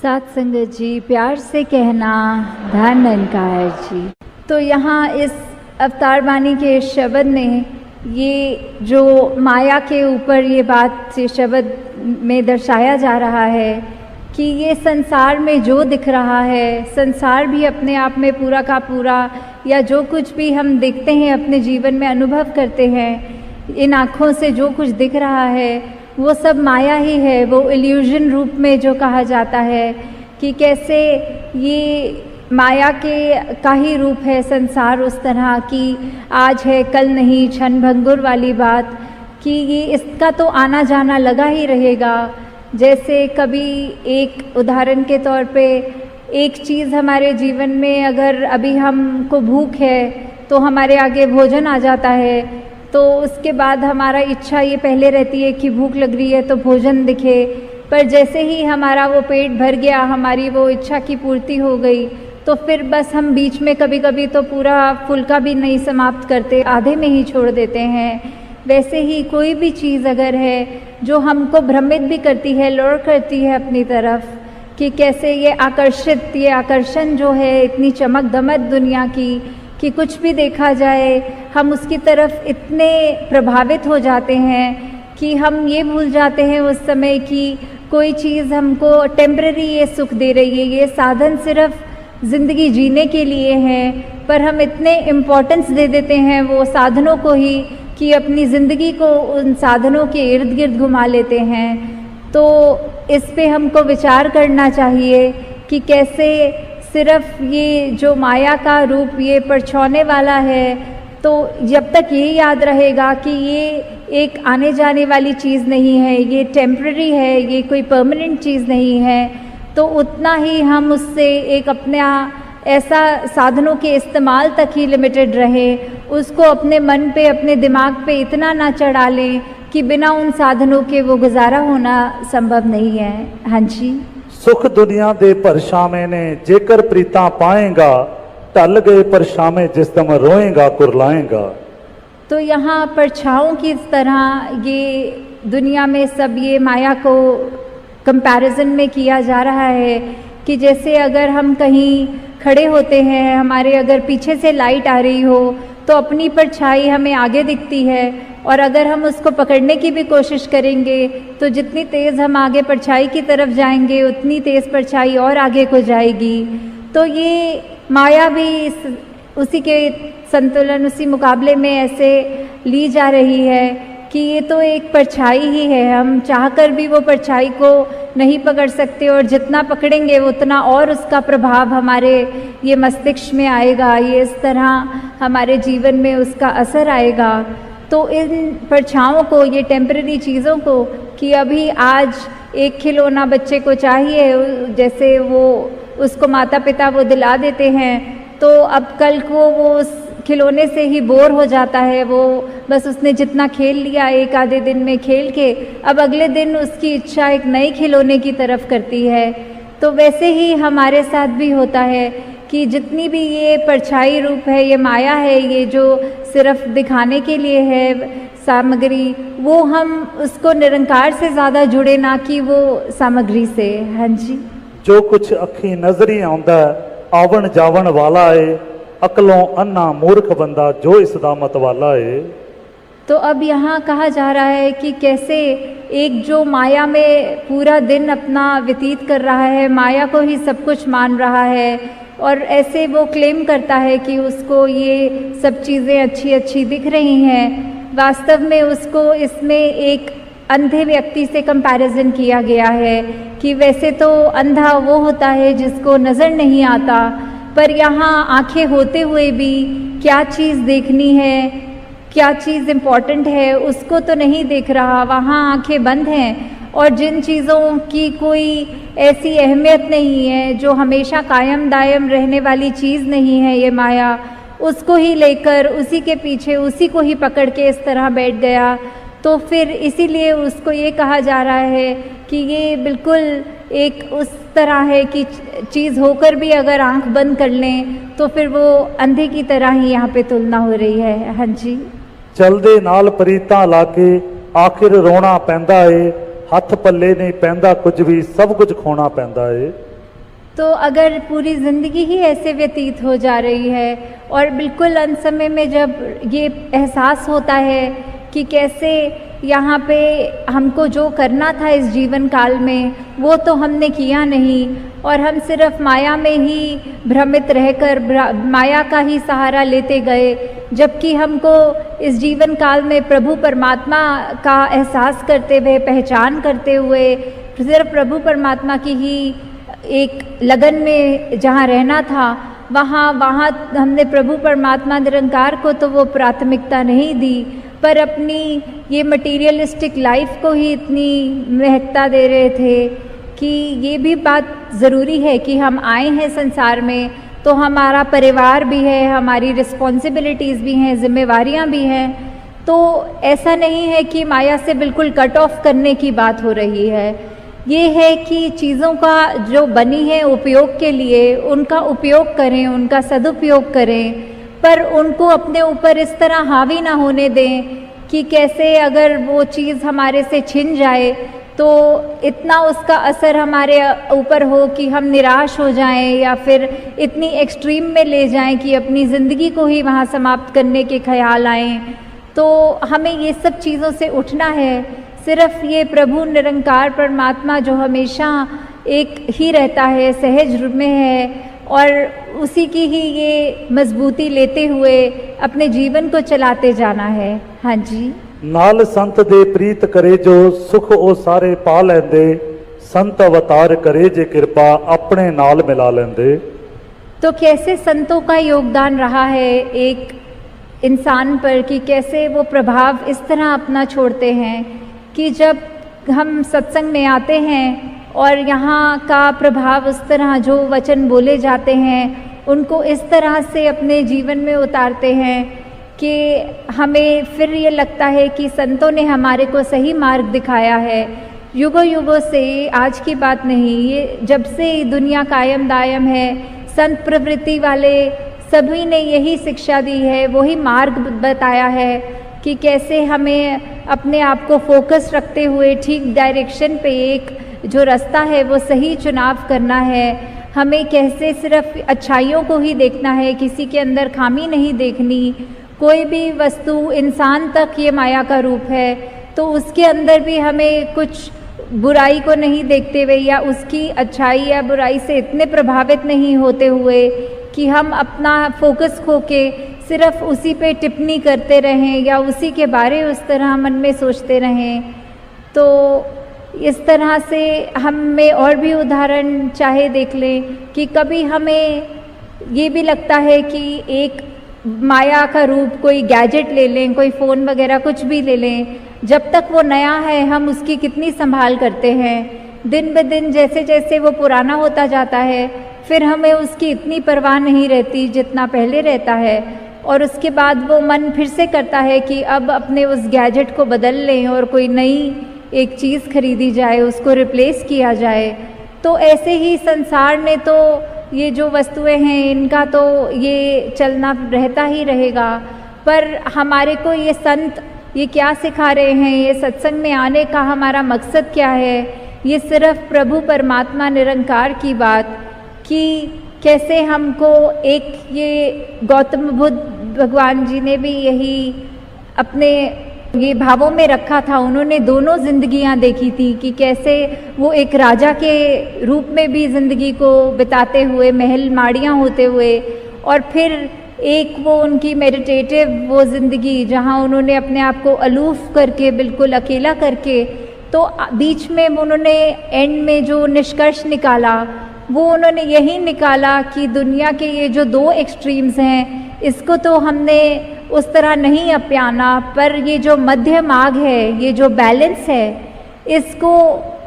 सात संगत जी, प्यार से कहना धन निरंकार जी। तो यहाँ इस अवतार वाणी के शब्द ने ये जो माया के ऊपर ये बात से शब्द में दर्शाया जा रहा है कि ये संसार में जो दिख रहा है, संसार भी अपने आप में पूरा का पूरा या जो कुछ भी हम देखते हैं अपने जीवन में अनुभव करते हैं, इन आँखों से जो कुछ दिख रहा है वो सब माया ही है। वो इल्यूजन रूप में जो कहा जाता है कि कैसे ये माया के का ही रूप है संसार, उस तरह की आज है कल नहीं, क्षण भंगुर वाली बात कि ये इसका तो आना जाना लगा ही रहेगा। जैसे कभी एक उदाहरण के तौर पे एक चीज़ हमारे जीवन में, अगर अभी हमको भूख है तो हमारे आगे भोजन आ जाता है, तो उसके बाद हमारा इच्छा ये पहले रहती है कि भूख लग रही है तो भोजन दिखे, पर जैसे ही हमारा वो पेट भर गया, हमारी वो इच्छा की पूर्ति हो गई, तो फिर बस हम बीच में कभी कभी तो पूरा फुल्का भी नहीं समाप्त करते, आधे में ही छोड़ देते हैं। वैसे ही कोई भी चीज़ अगर है जो हमको भ्रमित भी करती है, लौड़ करती है अपनी तरफ, कि कैसे ये आकर्षण जो है इतनी चमक दमक दुनिया की कि कुछ भी देखा जाए हम उसकी तरफ इतने प्रभावित हो जाते हैं कि हम ये भूल जाते हैं उस समय कि कोई चीज़ हमको टेम्पररी ये सुख दे रही है, ये साधन सिर्फ ज़िंदगी जीने के लिए है, पर हम इतने इम्पोर्टेंस दे देते हैं वो साधनों को ही कि अपनी ज़िंदगी को उन साधनों के इर्द गिर्द घुमा लेते हैं। तो इस पे हमको विचार करना चाहिए कि कैसे सिर्फ ये जो माया का रूप ये परछाने वाला है, तो जब तक ये याद रहेगा कि ये एक आने जाने वाली चीज़ नहीं है, ये टेम्पररी है, ये कोई परमानेंट चीज़ नहीं है, तो उतना ही हम उससे एक अपना ऐसा साधनों के इस्तेमाल तक ही लिमिटेड रहे, उसको अपने मन पे अपने दिमाग पे इतना ना चढ़ा लें कि बिना उन साधनों के वो गुजारा होना संभव नहीं है। हाँ जी। सुख दुनिया दे परछावे ने जेकर प्रीता पाएगा, टल गए परछावे जिस दम रोएगा कुरलाएगा। तो यहाँ परछाओं की तरह ये दुनिया में सब ये माया को कंपैरिजन में किया जा रहा है कि जैसे अगर हम कहीं खड़े होते हैं, हमारे अगर पीछे से लाइट आ रही हो तो अपनी परछाई हमें आगे दिखती है, और अगर हम उसको पकड़ने की भी कोशिश करेंगे तो जितनी तेज़ हम आगे परछाई की तरफ जाएंगे उतनी तेज़ परछाई और आगे को जाएगी। तो ये माया भी उसी के संतुलन, उसी मुकाबले में ऐसे ली जा रही है कि ये तो एक परछाई ही है, हम चाहकर भी वो परछाई को नहीं पकड़ सकते, और जितना पकड़ेंगे उतना और उसका प्रभाव हमारे ये मस्तिष्क में आएगा, ये इस तरह हमारे जीवन में उसका असर आएगा। तो इन परछाओं को, ये टेम्पररी चीज़ों को, कि अभी आज एक खिलौना बच्चे को चाहिए, जैसे वो उसको माता पिता वो दिला देते हैं, तो अब कल को वो उस खिलौने से ही बोर हो जाता है, वो बस उसने जितना खेल लिया एक आधे दिन में खेल के, अब अगले दिन उसकी इच्छा एक नए खिलौने की तरफ करती है। तो वैसे ही हमारे साथ भी होता है कि जितनी भी ये परछाई रूप है, ये माया है, ये जो सिर्फ दिखाने के लिए है सामग्री, वो हम उसको निरंकार से ज़्यादा जुड़े ना कि वो सामग्री से। हाँ जी। जो कुछ अखी नजरी आउंदा आवन जावन वाला है, अकलों अन्ना मूर्ख बंदा जो इसदा मत वाला है। तो अब यहाँ कहा जा रहा है कि कैसे एक जो माया में पूरा दिन अपना व्यतीत कर रहा है, माया को ही सब कुछ मान रहा है, और ऐसे वो क्लेम करता है कि उसको ये सब चीज़ें अच्छी अच्छी दिख रही हैं, वास्तव में उसको इसमें एक अंधे व्यक्ति से कंपैरिजन किया गया है कि वैसे तो अंधा वो होता है जिसको नज़र नहीं आता, पर यहाँ आंखें होते हुए भी क्या चीज़ देखनी है, क्या चीज़ इम्पॉर्टेंट है, उसको तो नहीं देख रहा, वहाँ आंखें बंद हैं, और जिन चीज़ों की कोई ऐसी अहमियत नहीं है, जो हमेशा कायम दायम रहने वाली चीज़ नहीं है ये माया, उसको ही लेकर उसी के पीछे उसी को ही पकड़ के इस तरह बैठ गया। तो फिर इसीलिए उसको ये कहा जा रहा है कि ये बिल्कुल एक उस तरह है कि चीज़ होकर भी अगर आंख बंद कर लें तो फिर वो अंधे की तरह ही यहाँ पे तुलना हो रही है। हाँ जी। चलदे नाल परीता लाके आखिर रोना पैंदा है, हथ पल्ले नहीं पैंदा कुछ भी, सब कुछ खोना पैंदा है। तो अगर पूरी ज़िंदगी ही ऐसे व्यतीत हो जा रही है और बिल्कुल अंत समय में जब ये एहसास होता है कि कैसे यहाँ पे हमको जो करना था इस जीवन काल में वो तो हमने किया नहीं और हम सिर्फ माया में ही भ्रमित रहकर माया का ही सहारा लेते गए, जबकि हमको इस जीवन काल में प्रभु परमात्मा का एहसास करते हुए, पहचान करते हुए सिर्फ प्रभु परमात्मा की ही एक लगन में जहाँ रहना था, वहाँ हमने प्रभु परमात्मा निरंकार को तो वो प्राथमिकता नहीं दी, पर अपनी ये मटीरियलिस्टिक लाइफ को ही इतनी महत्ता दे रहे थे कि ये भी बात ज़रूरी है कि हम आए हैं संसार में तो हमारा परिवार भी है, हमारी रिस्पॉन्सिबिलिटीज़ भी हैं, जिम्मेवारियां भी हैं। तो ऐसा नहीं है कि माया से बिल्कुल कट ऑफ करने की बात हो रही है। ये है कि चीज़ों का जो बनी है उपयोग के लिए उनका उपयोग करें, उनका सदुपयोग करें, पर उनको अपने ऊपर इस तरह हावी ना होने दें कि कैसे अगर वो चीज़ हमारे से छिन जाए तो इतना उसका असर हमारे ऊपर हो कि हम निराश हो जाएं या फिर इतनी एक्सट्रीम में ले जाएं कि अपनी ज़िंदगी को ही वहाँ समाप्त करने के ख्याल आएँ। तो हमें ये सब चीज़ों से उठना है। सिर्फ ये प्रभु निरंकार परमात्मा जो हमेशा एक ही रहता है, सहज रूप में है, और उसी की ही ये मजबूती लेते हुए अपने जीवन को चलाते जाना है। हाँ जी। नाल संत दे प्रीत करे जो सुख ओ सारे पा लेंदे, संत अवतार करे जे कृपा अपने नाल मिला लेंदे। तो कैसे संतों का योगदान रहा है एक इंसान पर कि कैसे वो प्रभाव इस तरह अपना छोड़ते हैं कि जब हम सत्संग में आते हैं और यहाँ का प्रभाव उस तरह जो वचन बोले जाते हैं उनको इस तरह से अपने जीवन में उतारते हैं कि हमें फिर ये लगता है कि संतों ने हमारे को सही मार्ग दिखाया है। युगों युगों से, आज की बात नहीं, ये जब से दुनिया कायम दायम है, संत प्रवृत्ति वाले सभी ने यही शिक्षा दी है, वही मार्ग बताया है कि कैसे हमें अपने आप को फोकस रखते हुए ठीक डायरेक्शन पे एक जो रास्ता है वो सही चुनाव करना है। हमें कैसे सिर्फ अच्छाइयों को ही देखना है, किसी के अंदर खामी नहीं देखनी। कोई भी वस्तु, इंसान तक ये माया का रूप है तो उसके अंदर भी हमें कुछ बुराई को नहीं देखते हुए या उसकी अच्छाई या बुराई से इतने प्रभावित नहीं होते हुए कि हम अपना फोकस खो के सिर्फ उसी पे टिप्पणी करते रहें या उसी के बारे उस तरह मन में सोचते रहें। तो इस तरह से हमें और भी उदाहरण चाहे देख लें कि कभी हमें ये भी लगता है कि एक माया का रूप कोई गैजेट ले लें, कोई फ़ोन वगैरह कुछ भी ले लें, जब तक वो नया है हम उसकी कितनी संभाल करते हैं। दिन ब दिन जैसे जैसे वो पुराना होता जाता है फिर हमें उसकी इतनी परवाह नहीं रहती जितना पहले रहता है, और उसके बाद वो मन फिर से करता है कि अब अपने उस गैजेट को बदल लें और कोई नई एक चीज़ खरीदी जाए, उसको रिप्लेस किया जाए। तो ऐसे ही संसार में तो ये जो वस्तुएं हैं इनका तो ये चलना रहता ही रहेगा, पर हमारे को ये संत ये क्या सिखा रहे हैं, ये सत्संग में आने का हमारा मकसद क्या है, ये सिर्फ प्रभु परमात्मा निरंकार की बात कि कैसे हमको एक ये गौतम बुद्ध भगवान जी ने भी यही अपने ये भावों में रखा था। उन्होंने दोनों जिंदगियां देखी थी कि कैसे वो एक राजा के रूप में भी जिंदगी को बिताते हुए, महल माड़ियाँ होते हुए, और फिर एक वो उनकी मेडिटेटिव वो ज़िंदगी जहाँ उन्होंने अपने आप को अलूफ करके बिल्कुल अकेला करके, तो बीच में उन्होंने एंड में जो निष्कर्ष निकाला वो उन्होंने यही निकाला कि दुनिया के ये जो दो एक्सट्रीम्स हैं इसको तो हमने उस तरह नहीं अपनाना, पर ये जो मध्य मार्ग है, ये जो बैलेंस है, इसको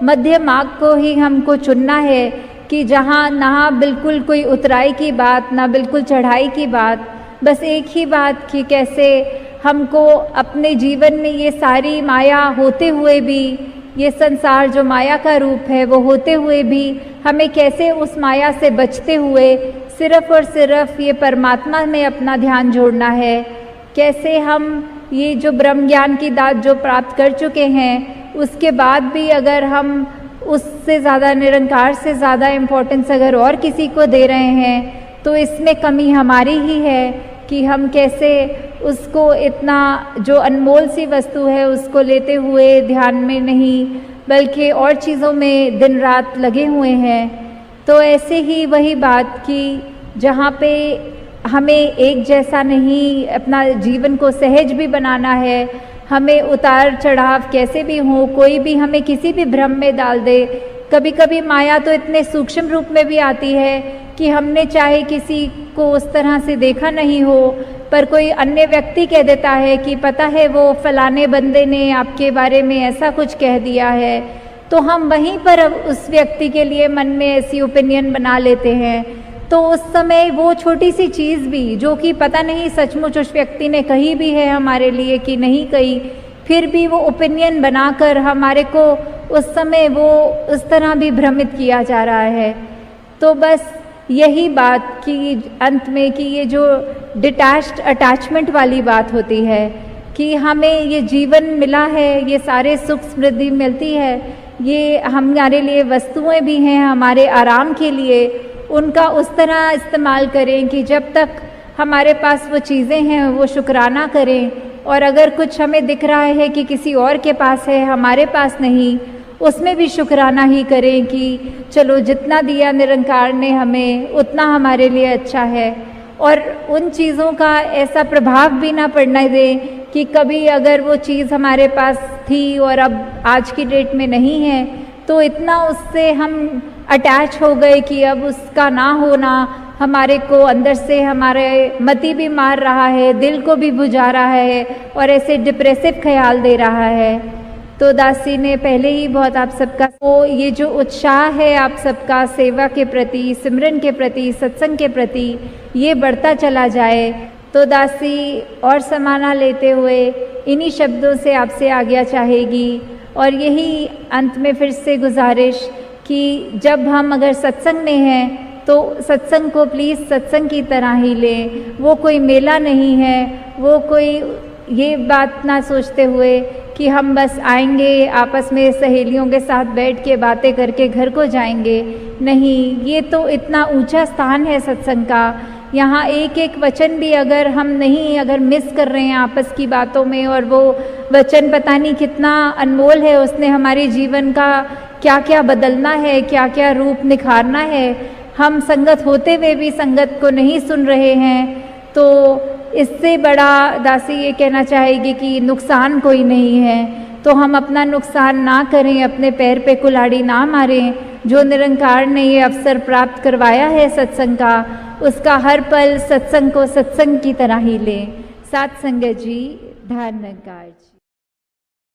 मध्य मार्ग को ही हमको चुनना है कि जहाँ ना बिल्कुल कोई उतराई की बात, ना बिल्कुल चढ़ाई की बात, बस एक ही बात कि कैसे हमको अपने जीवन में ये सारी माया होते हुए भी, ये संसार जो माया का रूप है वो होते हुए भी हमें कैसे उस माया से बचते हुए सिर्फ और सिर्फ ये परमात्मा में अपना ध्यान जोड़ना है। कैसे हम ये जो ब्रह्म ज्ञान की दात जो प्राप्त कर चुके हैं उसके बाद भी अगर हम उससे ज़्यादा, निरंकार से ज़्यादा इम्पोर्टेंस अगर और किसी को दे रहे हैं तो इसमें कमी हमारी ही है कि हम कैसे उसको, इतना जो अनमोल सी वस्तु है उसको लेते हुए ध्यान में नहीं बल्कि और चीज़ों में दिन रात लगे हुए हैं। तो ऐसे ही वही बात कि जहाँ पे हमें एक जैसा नहीं अपना जीवन को सहज भी बनाना है, हमें उतार चढ़ाव कैसे भी हो, कोई भी हमें किसी भी भ्रम में डाल दे। कभी कभी माया तो इतने सूक्ष्म रूप में भी आती है कि हमने चाहे किसी को उस तरह से देखा नहीं हो, पर कोई अन्य व्यक्ति कह देता है कि पता है वो फलाने बंदे ने आपके बारे में ऐसा कुछ कह दिया है, तो हम वहीं पर उस व्यक्ति के लिए मन में ऐसी ओपिनियन बना लेते हैं। तो उस समय वो छोटी सी चीज़ भी, जो कि पता नहीं सचमुच उस व्यक्ति ने कही भी है हमारे लिए कि नहीं कही, फिर भी वो ओपिनियन बनाकर हमारे को उस समय वो उस तरह भी भ्रमित किया जा रहा है। तो बस यही बात कि अंत में कि ये जो डिटैच्ड अटैचमेंट वाली बात होती है कि हमें ये जीवन मिला है, ये सारे सुख समृद्धि मिलती है, ये हमारे लिए वस्तुएं भी हैं हमारे आराम के लिए, उनका उस तरह इस्तेमाल करें कि जब तक हमारे पास वो चीज़ें हैं वो शुक्राना करें, और अगर कुछ हमें दिख रहा है कि किसी और के पास है हमारे पास नहीं, उसमें भी शुक्राना ही करें कि चलो जितना दिया निरंकार ने हमें उतना हमारे लिए अच्छा है। और उन चीज़ों का ऐसा प्रभाव भी ना पड़ने दें कि कभी अगर वो चीज़ हमारे पास थी और अब आज की डेट में नहीं है तो इतना उससे हम अटैच हो गए कि अब उसका ना होना हमारे को अंदर से हमारे मति भी मार रहा है, दिल को भी बुझा रहा है और ऐसे डिप्रेसिव ख्याल दे रहा है। तो दासी ने पहले ही बहुत आप सबका ये जो उत्साह है आप सबका सेवा के प्रति, सिमरन के प्रति, सत्संग के प्रति, ये बढ़ता चला जाए। तो दासी और समाना लेते हुए इन्हीं शब्दों से आपसे आज्ञा चाहेगी और यही अंत में फिर से गुजारिश कि जब हम अगर सत्संग में हैं तो सत्संग को प्लीज़ सत्संग की तरह ही लें। वो कोई मेला नहीं है, वो कोई ये बात ना सोचते हुए कि हम बस आएंगे आपस में सहेलियों के साथ बैठ के बातें करके घर को जाएंगे। नहीं, ये तो इतना ऊंचा स्थान है सत्संग का। यहाँ एक एक वचन भी अगर हम नहीं, अगर मिस कर रहे हैं आपस की बातों में, और वो वचन पता नहीं कितना अनमोल है, उसने हमारे जीवन का क्या क्या बदलना है, क्या क्या रूप निखारना है, हम संगत होते हुए भी संगत को नहीं सुन रहे हैं, तो इससे बड़ा दासी ये कहना चाहेगी कि नुकसान कोई नहीं है। तो हम अपना नुकसान ना करें, अपने पैर पे कुल्हाड़ी ना मारें। जो निरंकार ने ये अवसर प्राप्त करवाया है सत्संग का, उसका हर पल सत्संग को सत्संग की तरह ही लें। साथ संगत जी, धन निरंकार जी।